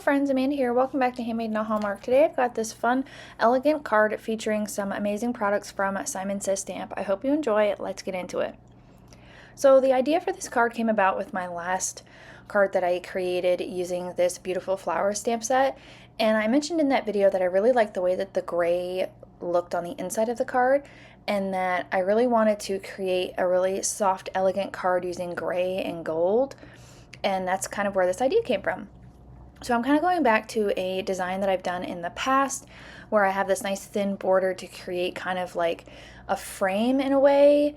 friends, Amanda here. Welcome back to Handmade and Hallmark. Today I've got this fun, elegant card featuring some amazing products from Simon Says Stamp. I hope you enjoy it. Let's get into it. So the idea for this card came about with my last card that I created using this beautiful flower stamp set. And I mentioned in that video that I really liked the way that the gray looked on the inside of the card, and that I really wanted to create a really soft, elegant card using gray and gold. And that's kind of where this idea came from. So I'm kind of going back to a design that I've done in the past where I have this nice thin border to create kind of like a frame in a way.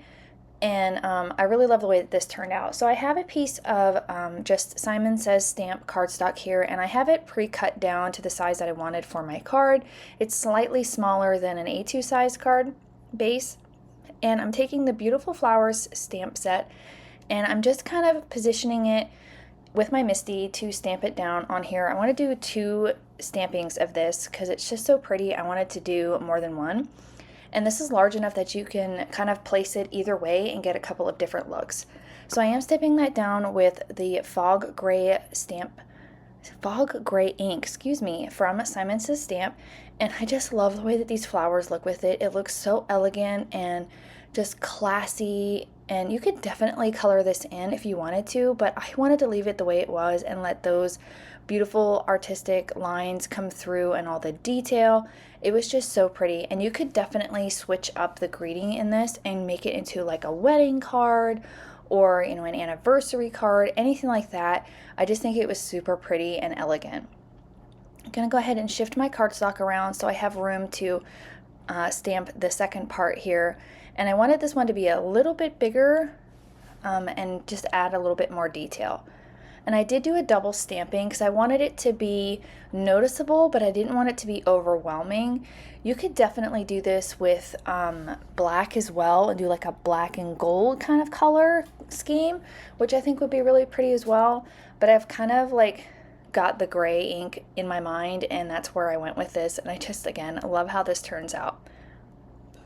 And I really love the way that this turned out. So I have a piece of just Simon Says Stamp cardstock here, and I have it pre-cut down to the size that I wanted for my card. It's slightly smaller than an A2 size card base. And I'm taking the Beautiful Flowers stamp set, and I'm just kind of positioning it with my MISTI to stamp it down on here. I want to do 2 stampings of this because it's just so pretty. I wanted to do more than one. And this is large enough that you can kind of place it either way and get a couple of different looks. So I am stamping that down with the Fog Gray ink, from Simon Says Stamp. And I just love the way that these flowers look with it. It looks so elegant and just classy, and you could definitely color this in if you wanted to, but I wanted to leave it the way it was and let those beautiful artistic lines come through and all the detail. It was just so pretty, and you could definitely switch up the greeting in this and make it into like a wedding card or, an anniversary card, anything like that. I just think it was super pretty and elegant. I'm gonna go ahead and shift my cardstock around so I have room to stamp the second part here. And I wanted this one to be a little bit bigger and just add a little bit more detail. And I did do a double stamping because I wanted it to be noticeable, but I didn't want it to be overwhelming. You could definitely do this with black as well and do like a black and gold kind of color scheme, which I think would be really pretty as well. But I've kind of like got the gray ink in my mind, and that's where I went with this. And I just, again, love how this turns out.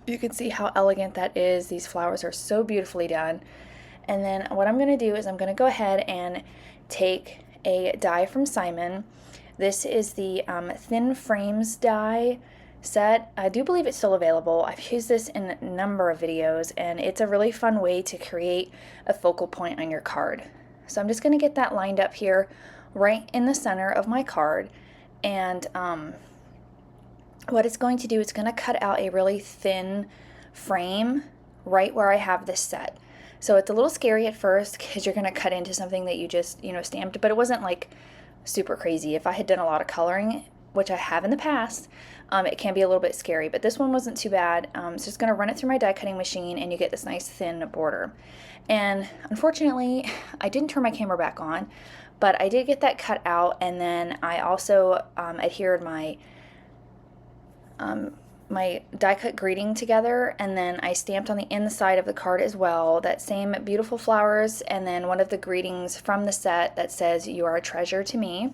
You can see how elegant that is. These flowers are so beautifully done. And then what I'm going to do is I'm going to go ahead and take a die from Simon. This is the Thin Frames die set. I do believe it's still available. I've used this in a number of videos, and it's a really fun way to create a focal point on your card. So I'm just going to get that lined up here right in the center of my card, and what it's going to do, it's going to cut out a really thin frame right where I have this set. So it's a little scary at first because you're going to cut into something that you just, stamped, but it wasn't like super crazy. If I had done a lot of coloring, which I have in the past, it can be a little bit scary, but this one wasn't too bad. So just going to run it through my die cutting machine, and you get this nice thin border. And unfortunately, I didn't turn my camera back on, but I did get that cut out, and then I also adhered my die cut greeting together, and then I stamped on the inside of the card as well that same beautiful flowers, and then one of the greetings from the set that says "You are a treasure to me,"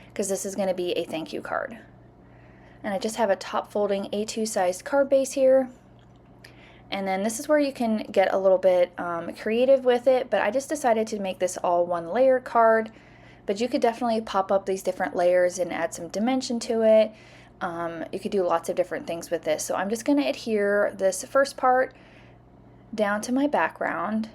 because this is going to be a thank you card. And I just have a top folding A2 sized card base here, and then this is where you can get a little bit creative with it, but I just decided to make this all one layer card. But you could definitely pop up these different layers and add some dimension to it. You could do lots of different things with this. So I'm just going to adhere this first part down to my background.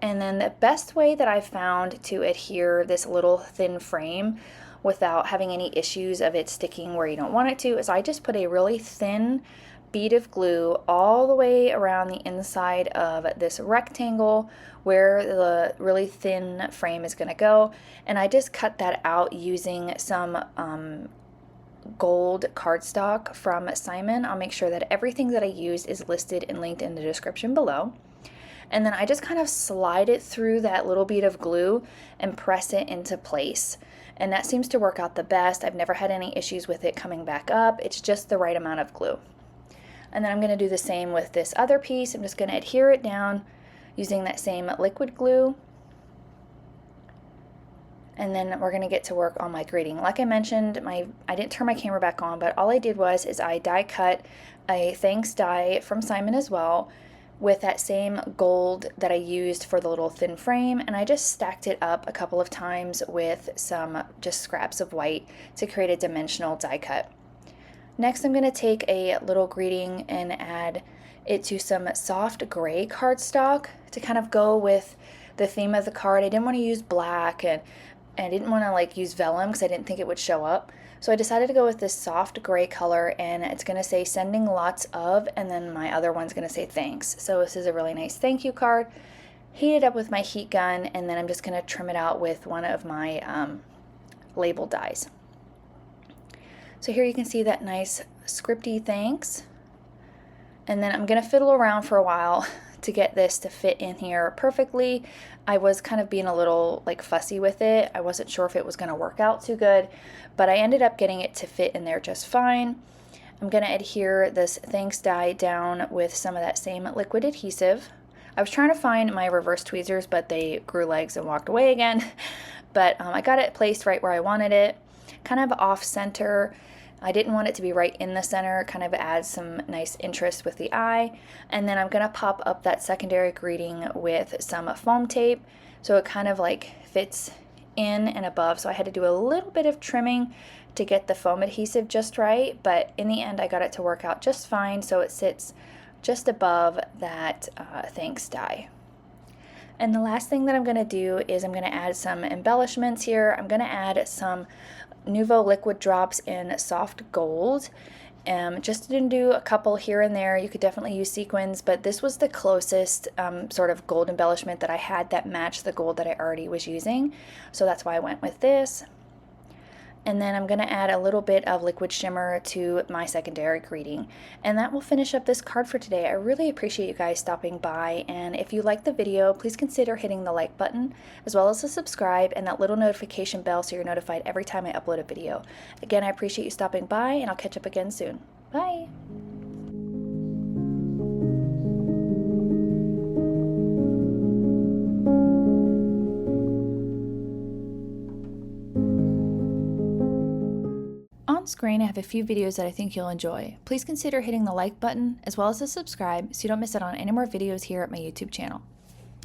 And then the best way that I've found to adhere this little thin frame without having any issues of it sticking where you don't want it to is I just put a really thin bead of glue all the way around the inside of this rectangle where the really thin frame is going to go. And I just cut that out using some gold cardstock from Simon. I'll make sure that everything that I used is listed and linked in the description below. And then I just kind of slide it through that little bead of glue and press it into place. And that seems to work out the best. I've never had any issues with it coming back up. It's just the right amount of glue. And then I'm going to do the same with this other piece. I'm just going to adhere it down using that same liquid glue. And then we're going to get to work on my greeting. Like I mentioned, I didn't turn my camera back on, but all I did was I die cut a thanks die from Simon as well. with that same gold that I used for the little thin frame, and I just stacked it up a couple of times with some just scraps of white to create a dimensional die cut. Next, I'm going to take a little greeting and add it to some soft gray cardstock to kind of go with the theme of the card. I didn't want to use black, and I didn't want to like use vellum because I didn't think it would show up. So I decided to go with this soft gray color, and it's going to say sending lots of, and then my other one's going to say thanks. So this is a really nice thank you card. Heat it up with my heat gun, and then I'm just going to trim it out with one of my label dies. So here you can see that nice scripty thanks. And then I'm going to fiddle around for a while to get this to fit in here perfectly. I was kind of being a little like fussy with it. I wasn't sure if it was going to work out too good, but I ended up getting it to fit in there just fine. I'm going to adhere this thanks die down with some of that same liquid adhesive. I was trying to find my reverse tweezers, but they grew legs and walked away again. But I got it placed right where I wanted it, kind of off center. I didn't want it to be right in the center, kind of adds some nice interest with the eye. And then I'm going to pop up that secondary greeting with some foam tape so it kind of like fits in and above. So I had to do a little bit of trimming to get the foam adhesive just right, but in the end I got it to work out just fine, so it sits just above that thanks die. And the last thing that I'm going to do is I'm going to add some embellishments here. I'm going to add some Nouveau liquid drops in soft gold. Just didn't do a couple here and there. You could definitely use sequins, but this was the closest sort of gold embellishment that I had that matched the gold that I already was using. So that's why I went with this. And then I'm going to add a little bit of liquid shimmer to my secondary greeting. And that will finish up this card for today. I really appreciate you guys stopping by, and if you liked the video, please consider hitting the like button, as well as the subscribe and that little notification bell so you're notified every time I upload a video. Again, I appreciate you stopping by, and I'll catch up again soon. Bye! On screen, I have a few videos that I think you'll enjoy. Please consider hitting the like button as well as the subscribe so you don't miss out on any more videos here at my YouTube channel.